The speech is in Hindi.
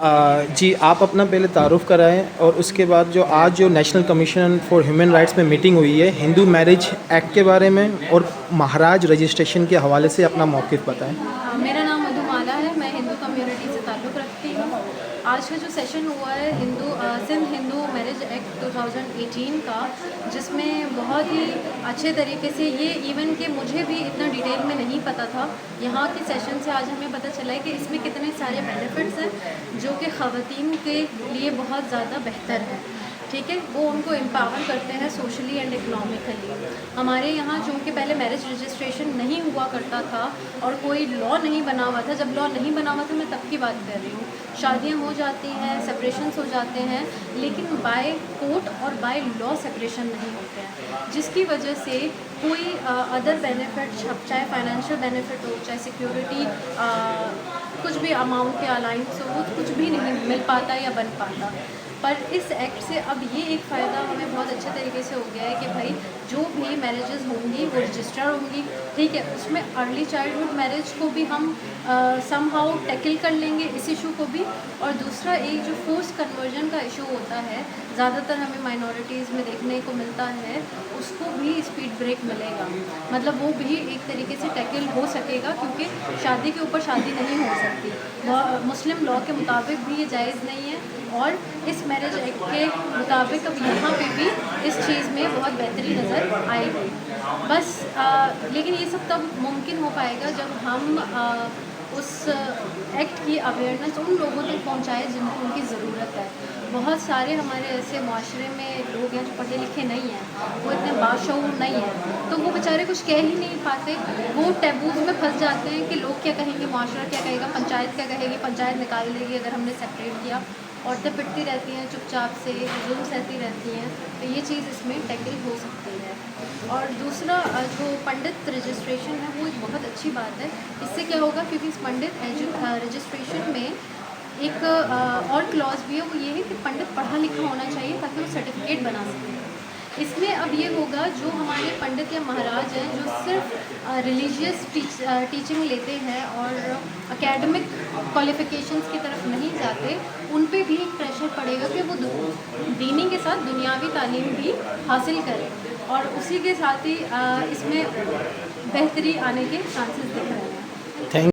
जी, आप अपना पहले तारुफ़ कराएँ और उसके बाद जो national commission for human rights में मीटिंग हुई है, हिंदू मैरिज एक्ट के बारे में और महाराज रजिस्ट्रेशन के हवाले से अपना मौक़िफ़ बताएँ। मेरा नाम मधुमाला है, मैं हिंदू कम्युनिटी से ताल्लुक़ रखती हूँ। आज का जो सेशन हुआ है सिंध हिंदू मैरिज एक्ट 2018 का, जिसमें बहुत ही अच्छे तरीके से ये इवन कि मुझे भी इतना डिटेल में नहीं पता था। यहाँ के सेशन से आज हमें पता चला है कि इसमें कितने सारे बेनिफिट्स हैं जो कि ख़वातीन के लिए बहुत ज़्यादा बेहतर है। ठीक है, वो उनको एम्पावर करते हैं सोशली एंड इकनॉमिकली। हमारे यहाँ चूँकि पहले मैरिज रजिस्ट्रेशन नहीं हुआ करता था और कोई लॉ नहीं बना हुआ था, जब लॉ नहीं बना हुआ था मैं तब की बात कर रही हूँ, शादियाँ हो जाती हैं, सेपरेशंस हो जाते हैं, लेकिन बाय कोर्ट और बाय लॉ सेपरेशन नहीं होते हैं, जिसकी वजह से कोई अदर बेनिफिट, चाहे फाइनेंशियल बेनिफिट हो, चाहे सिक्योरिटी, कुछ भी अमाउंट के अलाइंस हो, वो कुछ भी नहीं मिल पाता या बन पाता। पर इस एक्ट से अब ये एक फ़ायदा हमें बहुत अच्छे तरीके से हो गया है कि भाई जो भी मैरिजेस होंगी वो रजिस्टर होंगी, ठीक है। उसमें अर्ली चाइल्डहुड मैरिज को भी हम समहाउ टैकल कर लेंगे, इस इशू को भी। और दूसरा एक जो फोर्स कन्वर्जन का इशू होता है, ज़्यादातर हमें माइनॉरिटीज़ में देखने को मिलता है, उसको भी स्पीड ब्रेक मिलेगा। मतलब वो भी एक तरीके से टैकल हो सकेगा, क्योंकि शादी के ऊपर शादी नहीं हो सकती। मुस्लिम लॉ के मुताबिक भी ये जायज़ नहीं है, और इस मैरिज एक्ट के मुताबिक अब यहाँ पे भी इस चीज़ में बहुत बेहतरी नज़र आएगी। बस लेकिन ये सब तब मुमकिन हो पाएगा जब हम उस एक्ट की अवेयरनेस उन लोगों तक पहुँचाएँ जिनको उनकी ज़रूरत है। बहुत सारे हमारे ऐसे माशरे में लोग हैं जो पढ़े लिखे नहीं हैं, वो इतने बाशऊर नहीं हैं, तो वो बेचारे कुछ कह ही नहीं पाते। वो टैबूज़ में फंस जाते हैं कि लोग क्या कहेंगे, माशरा क्या कहेगा, पंचायत क्या कहेगी, पंचायत निकाल देगी अगर हमने सेपरेट किया। औरतें पिटती रहती हैं चुपचाप से, जुल्म सहती रहती हैं, तो ये चीज़ इसमें टैकल हो सकती है। और दूसरा जो पंडित रजिस्ट्रेशन है वो एक बहुत अच्छी बात है। इससे क्या होगा, क्योंकि इस पंडित रजिस्ट्रेशन में एक और क्लॉज भी है, वो ये है कि पंडित पढ़ा लिखा होना चाहिए ताकि वो सर्टिफिकेट बना सकें। इसमें अब ये होगा, जो हमारे पंडित या महाराज हैं जो सिर्फ रिलीजियस टीचिंग लेते हैं और एकेडमिक क्वालिफ़िकेशंस की तरफ नहीं जाते, उन पे भी एक प्रेशर पड़ेगा कि वो दीनी के साथ दुनियावी तालीम भी हासिल करें, और उसी के साथ ही इसमें बेहतरी आने के चांसेस दिख रहे हैं।